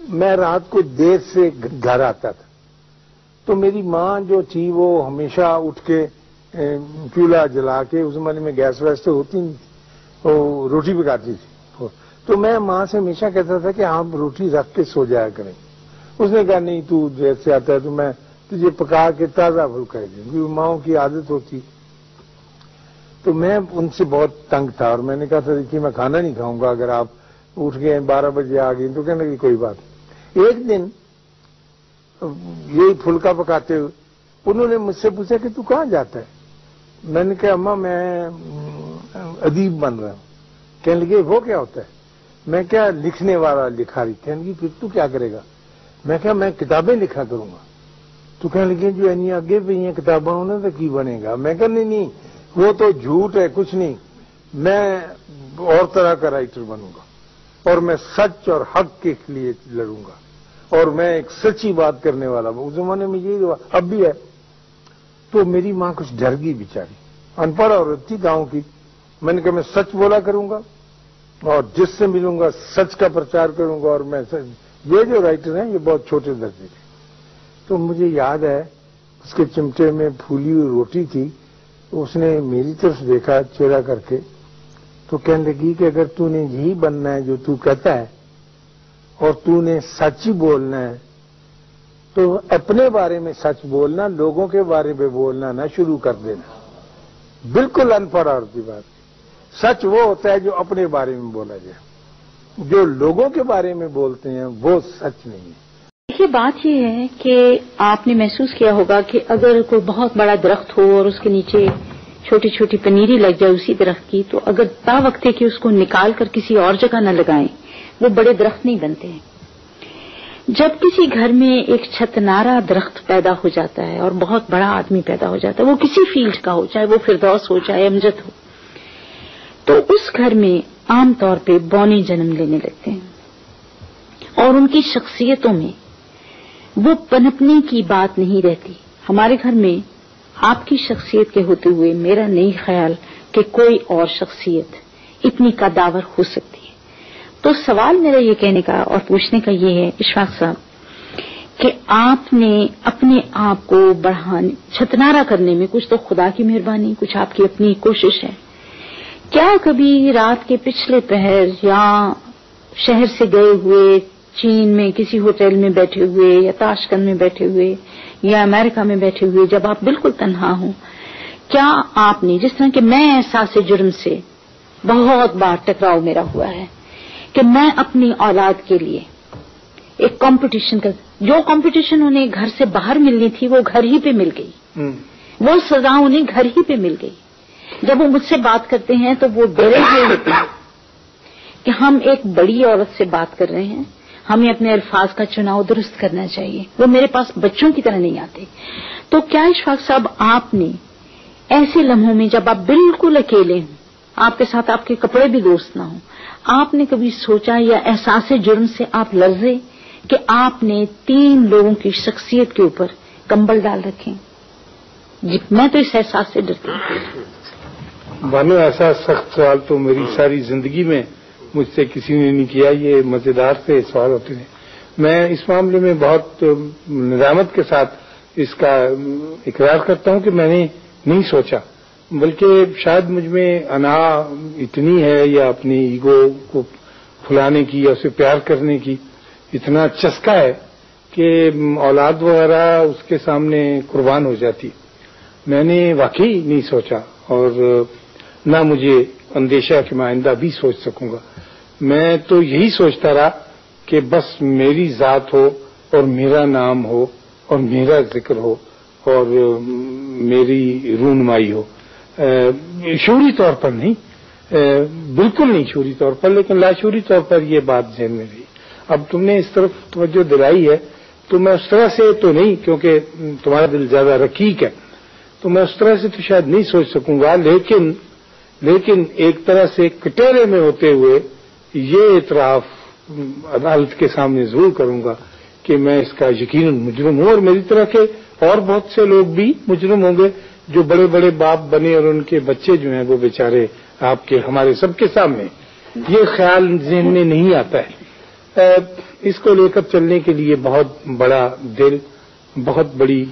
میں رات کو دیر سے گھر آتا تھا تو میری ماں جو تھی وہ ہمیشہ اٹھ کے چولہا جلا کے، اس زمانے میں گیس ویس تو ہوتی نہیں، وہ روٹی پکاتی تھی، تو میں ماں سے ہمیشہ کہتا تھا کہ آپ روٹی رکھ کے سو جایا کریں۔ اس نے کہا نہیں تو دیر سے آتا ہے تو میں تجھے پکا کے تازہ پھلکا دوں، کیونکہ ماؤں کی عادت ہوتی۔ تو میں ان سے بہت تنگ تھا اور میں نے کہا تھا دیکھیے میں کھانا نہیں کھاؤں گا، اگر آپ اٹھ گئے 12 بجے آ گئی تو کہنے لگی کوئی بات نہیں۔ ایک دن یہی پھلکا پکاتے ہوئے انہوں نے مجھ سے پوچھا کہ تو کہاں جاتا ہے؟ میں نے کہا اماں میں ادیب بن رہا ہوں۔ کہنے لگے وہ کیا ہوتا ہے؟ میں کیا لکھنے والا لکھاری۔ کہنے لگی پھر تو کیا کرے گا؟ میں کہا میں کتابیں لکھا کروں گا۔ تو کہنے لگے جو اینی آگے پہ یہ کتابیں انہوں نے کی بنے گا؟ میں کہا نہیں وہ تو جھوٹ ہے، کچھ نہیں، میں اور طرح کا رائٹر بنوں گا اور میں سچ اور حق کے لیے لڑوں گا اور میں ایک سچی بات کرنے والا ہوں۔ اس زمانے میں یہی ہوا، اب بھی ہے۔ تو میری ماں کچھ ڈر گئی بیچاری، ان پڑھ عورت تھی گاؤں کی۔ میں نے کہا میں سچ بولا کروں گا اور جس سے ملوں گا سچ کا پرچار کروں گا، اور میں یہ جو رائٹر ہیں یہ بہت چھوٹے درجے کے۔ تو مجھے یاد ہے اس کے چمٹے میں پھولی ہوئی روٹی تھی، اس نے میری طرف دیکھا چہرہ کر کے تو کہنے لگی کہ اگر تو نے یہی بننا ہے جو تو کہتا ہے اور تو نے سچ ہی بولنا ہے تو اپنے بارے میں سچ بولنا، لوگوں کے بارے میں بولنا نہ شروع کر دینا۔ بالکل ان پڑھ عورت کی بات۔ سچ وہ ہوتا ہے جو اپنے بارے میں بولا جائے، جو لوگوں کے بارے میں بولتے ہیں وہ سچ نہیں ہے۔ دیکھیے بات یہ ہے کہ آپ نے محسوس کیا ہوگا کہ اگر کوئی بہت بڑا درخت ہو اور اس کے نیچے چھوٹی چھوٹی پنیری لگ جائے اسی درخت کی، تو اگر تا وقت ہے کہ اس کو نکال کر کسی اور جگہ نہ لگائیں وہ بڑے درخت نہیں بنتے ہیں۔ جب کسی گھر میں ایک چھتنارا درخت پیدا ہو جاتا ہے اور بہت بڑا آدمی پیدا ہو جاتا ہے، وہ کسی فیلڈ کا ہو، چاہے وہ فردوس ہو چاہے امجد ہو، تو اس گھر میں عام طور پہ بونے جنم لینے لگتے ہیں اور ان کی شخصیتوں میں وہ پنپنے کی بات نہیں رہتی۔ ہمارے گھر میں آپ کی شخصیت کے ہوتے ہوئے میرا نہیں خیال کہ کوئی اور شخصیت اتنی قداور ہو سکتی ہے۔ تو سوال میرا یہ کہنے کا اور پوچھنے کا یہ ہے اشفاق صاحب کہ آپ نے اپنے آپ کو بڑھانے چھتنارا کرنے میں کچھ تو خدا کی مہربانی، کچھ آپ کی اپنی کوشش ہے۔ کیا کبھی رات کے پچھلے پہر یا شہر سے گئے ہوئے چین میں کسی ہوٹل میں بیٹھے ہوئے یا تاشکند میں بیٹھے ہوئے یا امریکہ میں بیٹھے ہوئے جب آپ بالکل تنہا ہوں، کیا آپ نے جس طرح کہ میں احساس جرم سے بہت بار ٹکراؤ میرا ہوا ہے کہ میں اپنی اولاد کے لیے ایک کمپٹیشن کا، جو کمپٹیشن انہیں گھر سے باہر ملنی تھی وہ گھر ہی پہ مل گئی، وہ سزا انہیں گھر ہی پہ مل گئی۔ جب وہ مجھ سے بات کرتے ہیں تو وہ ڈرے ہوئے ہوتے ہیں کہ ہم ایک بڑی عورت سے بات کر رہے ہیں، ہمیں اپنے الفاظ کا چناؤ درست کرنا چاہیے، وہ میرے پاس بچوں کی طرح نہیں آتے۔ تو کیا اشفاق صاحب آپ نے ایسے لمحوں میں جب آپ بالکل اکیلے ہوں، آپ کے ساتھ آپ کے کپڑے بھی دوست نہ ہوں، آپ نے کبھی سوچا یا احساس جرم سے آپ لرزے کہ آپ نے 3 لوگوں کی شخصیت کے اوپر کمبل ڈال رکھے؟ جی میں تو اس احساس سے ڈرتی ہوں۔ بانو ایسا سخت سوال تو میری ساری زندگی میں مجھ سے کسی نے نہیں کیا، یہ مزیدار سے سوال ہوتے ہیں۔ میں اس معاملے میں بہت ندامت کے ساتھ اس کا اقرار کرتا ہوں کہ میں نے نہیں سوچا، بلکہ شاید مجھ میں انا اتنی ہے یا اپنی ایگو کو پھلانے کی یا اسے پیار کرنے کی اتنا چسکا ہے کہ اولاد وغیرہ اس کے سامنے قربان ہو جاتی۔ میں نے واقعی نہیں سوچا اور نہ مجھے اندیشہ کہ میں آئندہ بھی سوچ سکوں گا۔ میں تو یہی سوچتا رہا کہ بس میری ذات ہو اور میرا نام ہو اور میرا ذکر ہو اور میری رونمائی ہو، شعوری طور پر نہیں، بالکل نہیں شعوری طور پر، لیکن لاشعوری طور پر یہ بات ذہن میں رہی۔ اب تم نے اس طرف توجہ دلائی ہے تو میں اس طرح سے تو نہیں، کیونکہ تمہارا دل زیادہ رقیق ہے تو میں اس طرح سے تو شاید نہیں سوچ سکوں گا، لیکن ایک طرح سے کٹہرے میں ہوتے ہوئے یہ اعتراف عدالت کے سامنے ضرور کروں گا کہ میں اس کا یقیناً مجرم ہوں، اور میری طرح کے اور بہت سے لوگ بھی مجرم ہوں گے جو بڑے بڑے باپ بنے اور ان کے بچے جو ہیں وہ بیچارے آپ کے ہمارے سب کے سامنے۔ یہ خیال ذہن میں نہیں آتا ہے۔ اس کو لے کر چلنے کے لیے بہت بڑا دل، بہت بڑی